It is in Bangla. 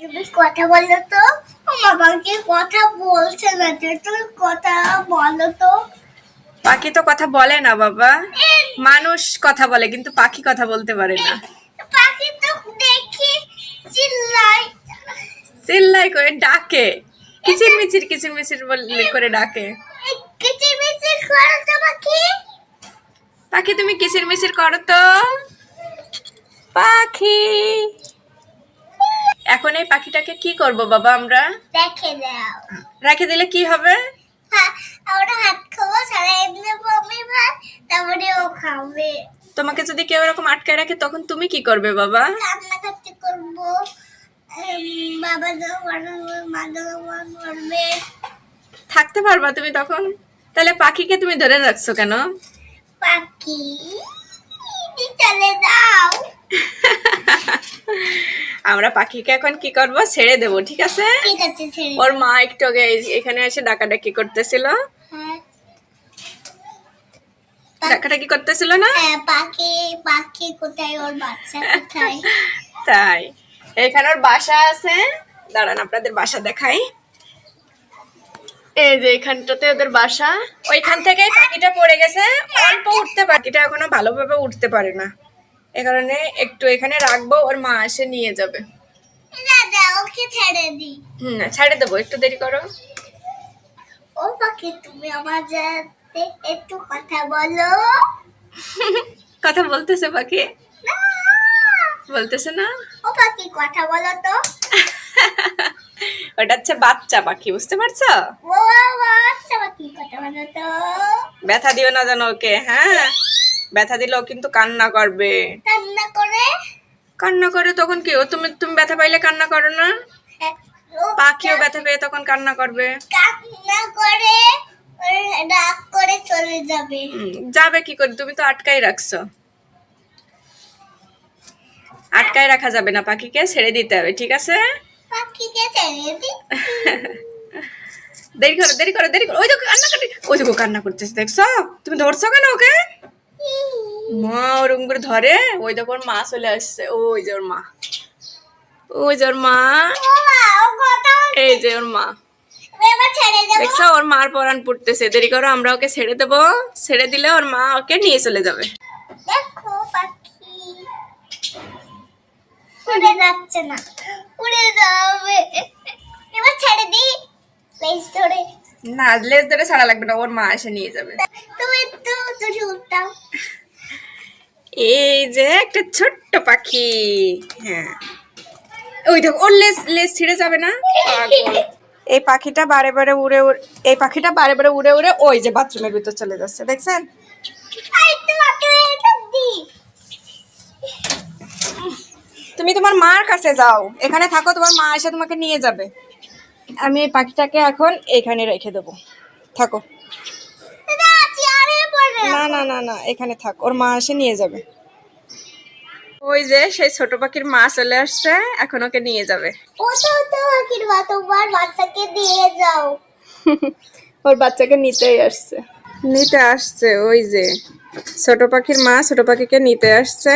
তুমি কথা বলো তো। আমার পাখি কথা বলছে না, তুমি কথা বলো তো। পাখি তো কথা বলে না বাবা, মানুষ কথা বলে কিন্তু পাখি কথা বলতে পারে না। পাখি তো দেখি চিল্লাই চিল্লাই করে ডাকে, কিচির মিচির করে ডাকে। কিচির মিচির করো তো পাখি। পাখি তুমি কিচির মিচির করো তো। পাখি, এখন এই পাখিটাকে কি করব বাবা আমরা? রেখে দাও। রেখে দিলে কি হবে? হ্যাঁ, আমরা হাত খাবো, সারা এমনি আমি ভাত, তারপরে ও খাবে। তোমাকে যদি কেউ এরকম আটকায় রাখে তখন তুমি কি করবে বাবা? কান্নাকাটি করবো, বাবা মারবে, মা মারবে। থাকতে পারবা তুমি তখন? তাহলে পাখিকে তুমি ধরে রাখছো কেন? পাখি চলে যাও। আমরা পাখিকে এখন কি করব? ছেড়ে দেব, ঠিক আছে? ঠিক আছে, ছেড়ে ওর মা একটু আগে এখানে এসে ডাকাডাকি করতেছিল। হ্যাঁ, ডাকাডাকি করতেছিল না? হ্যাঁ, পাখি পাখি কোথায়, ওর বাচ্চা কোথায়? তাই এখানে ওর বাসা আছে, দাঁড়ান আপনাদের বাসা দেখাই। এই যে এখানটাতে ওদের বাসা, ওইখান থেকে পাখিটা পড়ে গেছে, অল্প উঠতে, পাখিটা এখনো ভালোভাবে উঠতে পারে না, এ কারণে একটু এখানে রাখবো, ওর মা এসে নিয়ে যাবে। দাদা ওকে ছেড়ে দি। ছেড়ে দেবো, একটু দেরি করো। ও পাখি, তুমি আমার সাথে একটু কথা বলো। কথা বলতেছে পাখি? না, বলতেছে না? ও পাখি কথা বলো তো। ওটা হচ্ছে বাচ্চা পাখি, বুঝতে পারছো? ও আচ্ছা পাখি কথা বলো তো। ব্যথা দিও না যেন ওকে, হ্যাঁ? ব্যথা দিলেও কিন্তু কান্না করবে। কান্না করে? কান্না করে তখন কি? ও তুমি তুমি ব্যথা পাইলে কান্না করো না? হ্যাঁ, পাখিও ব্যথা পেয়ে তখন কান্না করবে। কান্না করে রাগ করে চলে যাবে। যাবে কি করে? তুমি তো আটকাই রাখছো। আটকায় রাখা যাবে না, পাখিকে ছেড়ে দিতে হবে, ঠিক আছে? পাখিকে ছেড়ে দি। দেরি করো দেরি করো দেরি করো, ওই দেখো কান্নাকাটি, ওই দেখো কান্না করতেছে, দেখছো? তুমি ধরছো কেন ওকে? মা ওরকম করে ধরে, ওই দেখো ওর মা চলে আসছে, ওই যে ওর মা, ওই যে ওর মা, এই যে ওর মা। এবার ছেড়ে দেব। দেখছো ওর মার পরান পড়তেছে, দেরি করো, আমরা ওকে ছেড়ে দেবো, ছেড়ে দিলে ওর মা ওকে নিয়ে চলে যাবে। দেখো পাখি উড়ে যাচ্ছে না, উড়ে যাবে। এবার ছেড়ে দি, প্লিজ ধরে। না, লেজ ধরে ছাড়া লাগবে না, ওর মা এসে নিয়ে যাবে। তুমি একটু তুলে উঠতাম। এই যে একটা ছোট্ট পাখি, হ্যাঁ ওই দেখো ওর লেজ লেজ ছিঁড়ে যাবে না? পাগল। এই পাখিটা বারে বারে উড়ে উড়ে, এই পাখিটা বারে বারে উড়ে উড়ে ওই যে বাথরুমের ভিতর চলে যাচ্ছে, দেখছেন? আই তো বাথরুমে দি। তুমি তোমার মার কাছে যাও, এখানে থাকো, তোমার মা এসে তোমাকে নিয়ে যাবে। আমি এই পাখিটাকে এখন এখানে রেখে দেবো, থাকো। দাদা চেয়ারে পড়ে। না না না না, এখানে থাক, ওর মা এসে নিয়ে যাবে। ওই যে সেই ছোট পাখির মা চলে আসছে, এখন ওকে নিয়ে যাবে। ও তো পাখির মা, তোমার বাচ্চাকে দিয়ে যাও। ওর বাচ্চাকে নিতেই আসছে, নিতে আসছে, ওই যে ছোট পাখির মা ছোট পাখিকে নিতে আসছে।